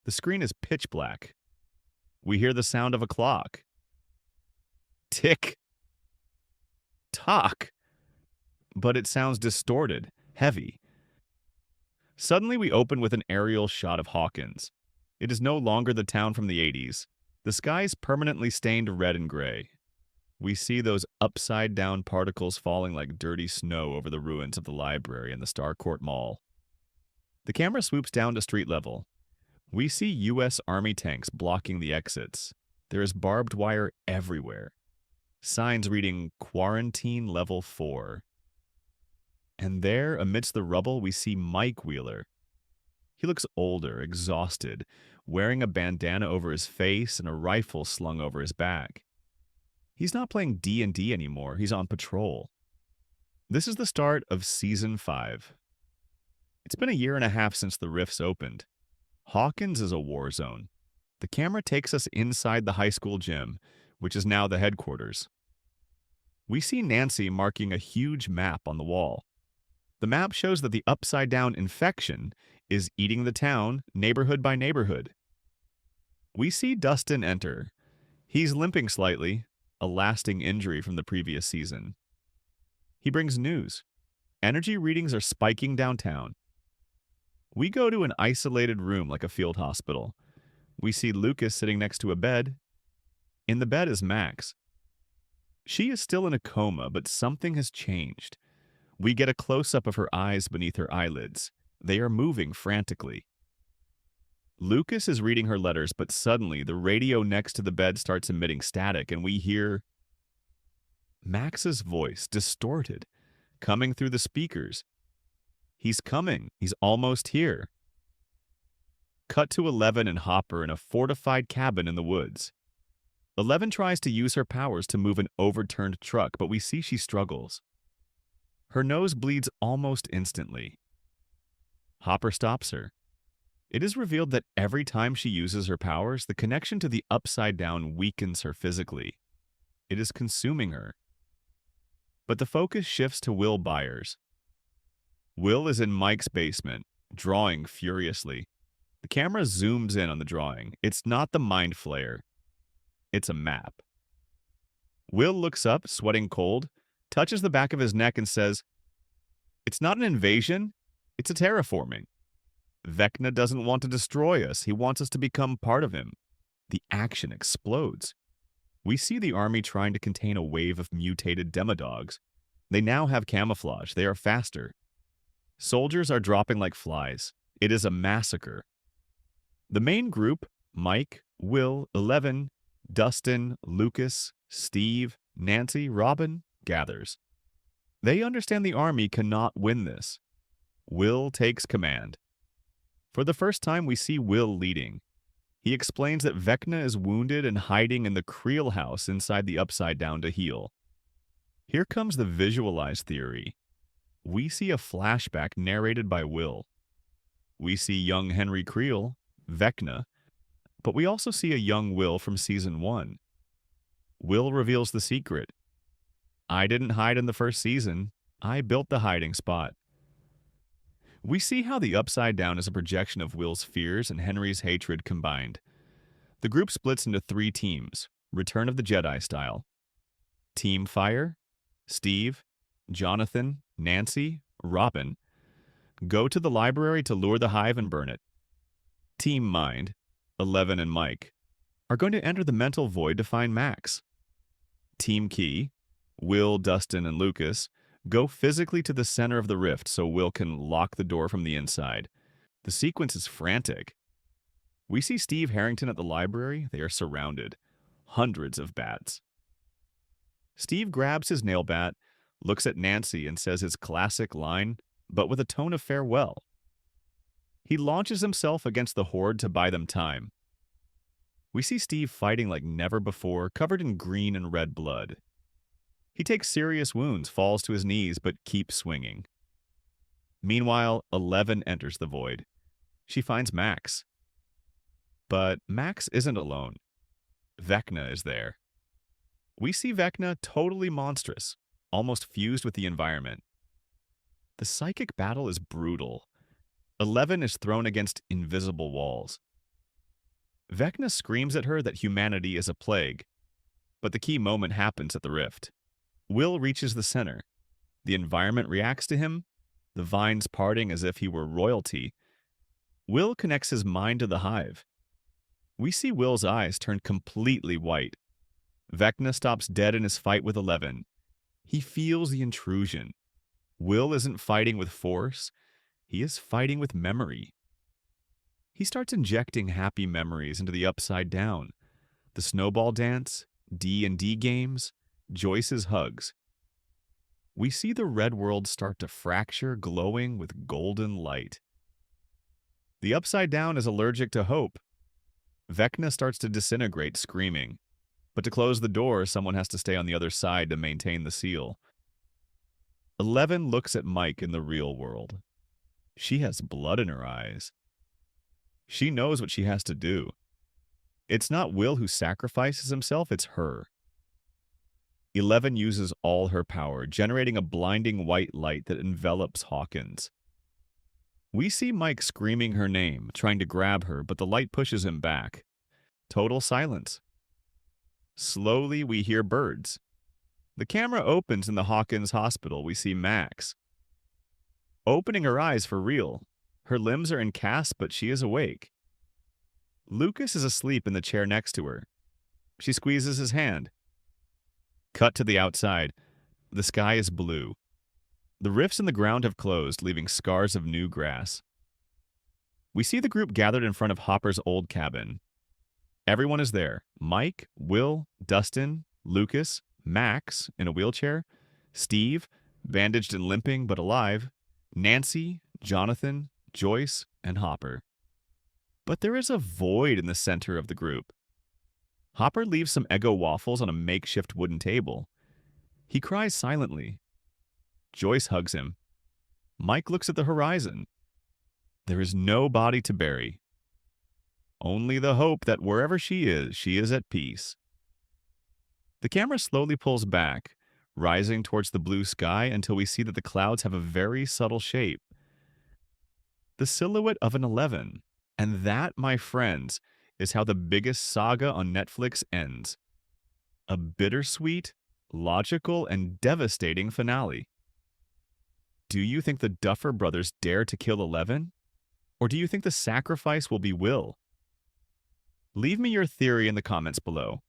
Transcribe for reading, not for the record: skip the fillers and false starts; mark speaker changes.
Speaker 1: The screen is pitch black. We hear the sound of a clock. Tick tock. But it sounds distorted, heavy. Suddenly, we open with an aerial shot of Hawkins. It is no longer the town from the 80s. The sky is permanently stained red and gray. We see those upside down particles falling like dirty snow over the ruins of the library and the Starcourt Mall. The camera swoops down to street level. We see U.S. Army tanks blocking the exits. There is barbed wire everywhere. Signs reading Quarantine Level 4. And there, amidst the rubble, we see Mike Wheeler. He looks older, exhausted, wearing a bandana over his face and a rifle slung over his back. He's not playing D&D anymore, he's on patrol. This is the start of Season 5. It's been a year and a half since the rifts opened. Hawkins is a war zone. The camera takes us inside the high school gym, which is now the headquarters. We see Nancy marking a huge map on the wall. The map shows that the upside-down infection is eating the town neighborhood by neighborhood. We see Dustin enter. He's limping slightly, a lasting injury from the previous season. He brings news. Energy readings are spiking downtown. We go to an isolated room like a field hospital. We see Lucas sitting next to a bed. In the bed is Max. She is still in a coma, but something has changed. We get a close-up of her eyes beneath her eyelids. They are moving frantically. Lucas is reading her letters, but suddenly the radio next to the bed starts emitting static, and we hear Max's voice, distorted, coming through the speakers. He's coming. He's almost here. Cut to 11 and Hopper in a fortified cabin in the woods. 11 tries to use her powers to move an overturned truck, but we see she struggles. Her nose bleeds almost instantly. Hopper stops her. It is revealed that every time she uses her powers, the connection to the Upside Down weakens her physically. It is consuming her. But the focus shifts to Will Byers. Will is in Mike's basement, drawing furiously. The camera zooms in on the drawing. It's not the Mind Flayer. It's a map. Will looks up, sweating cold, touches the back of his neck and says, "It's not an invasion, it's a terraforming. Vecna doesn't want to destroy us. He wants us to become part of him." The action explodes. We see the army trying to contain a wave of mutated demodogs. They now have camouflage. They are faster. Soldiers are dropping like flies. It is a massacre. The main group, Mike, Will, 11, Dustin, Lucas, Steve, Nancy, Robin, gathers. They understand the army cannot win this. Will takes command. For the first time, we see Will leading. He explains that Vecna is wounded and hiding in the Creel house inside the Upside Down to heal. Here comes the visualized theory. We see a flashback narrated by Will. We see young Henry Creel, Vecna, but we also see a young Will from Season 1. Will reveals the secret. "I didn't hide in the first season. I built the hiding spot." We see how the Upside Down is a projection of Will's fears and Henry's hatred combined. The group splits into 3 teams, Return of the Jedi style. Team Fire, Steve, Jonathan, Nancy, Robin, go to the library to lure the hive and burn it. Team Mind, 11 and Mike, are going to enter the mental void to find Max. Team Key, Will, Dustin, and Lucas, go physically to the center of the rift so Will can lock the door from the inside. The sequence is frantic. We see Steve Harrington at the library. They are surrounded. Hundreds of bats. Steve grabs his nail bat, looks at Nancy, and says his classic line, but with a tone of farewell. He launches himself against the horde to buy them time. We see Steve fighting like never before, covered in green and red blood. He takes serious wounds, falls to his knees, but keeps swinging. Meanwhile, 11 enters the void. She finds Max. But Max isn't alone. Vecna is there. We see Vecna totally monstrous, almost fused with the environment. The psychic battle is brutal. 11 is thrown against invisible walls. Vecna screams at her that humanity is a plague, but the key moment happens at the rift. Will reaches the center. The environment reacts to him, the vines parting as if he were royalty. Will connects his mind to the hive. We see Will's eyes turn completely white. Vecna stops dead in his fight with 11. He feels the intrusion. Will isn't fighting with force, he is fighting with memory. He starts injecting happy memories into the Upside Down. The snowball dance, D&D games, Joyce's hugs. We see the red world start to fracture, glowing with golden light. The Upside Down is allergic to hope. Vecna starts to disintegrate, screaming. But to close the door, someone has to stay on the other side to maintain the seal. 11 looks at Mike in the real world. She has blood in her eyes. She knows what she has to do. It's not Will who sacrifices himself, it's her. 11 uses all her power, generating a blinding white light that envelops Hawkins. We see Mike screaming her name, trying to grab her, but the light pushes him back. Total silence. Slowly, we hear birds. The camera opens in the Hawkins hospital. We see Max. Opening her eyes for real. Her limbs are in cast, but she is awake. Lucas is asleep in the chair next to her. She squeezes his hand. Cut to the outside. The sky is blue. The rifts in the ground have closed, leaving scars of new grass. We see the group gathered in front of Hopper's old cabin. Everyone is there. Mike, Will, Dustin, Lucas, Max, in a wheelchair, Steve, bandaged and limping but alive, Nancy, Jonathan, Joyce, and Hopper. But there is a void in the center of the group. Hopper leaves some Eggo waffles on a makeshift wooden table. He cries silently. Joyce hugs him. Mike looks at the horizon. There is no body to bury. Only the hope that wherever she is at peace. The camera slowly pulls back, rising towards the blue sky until we see that the clouds have a very subtle shape. The silhouette of an 11. And that, my friends, is how the biggest saga on Netflix ends. A bittersweet, logical, and devastating finale. Do you think the Duffer brothers dare to kill 11? Or do you think the sacrifice will be Will? Leave me your theory in the comments below.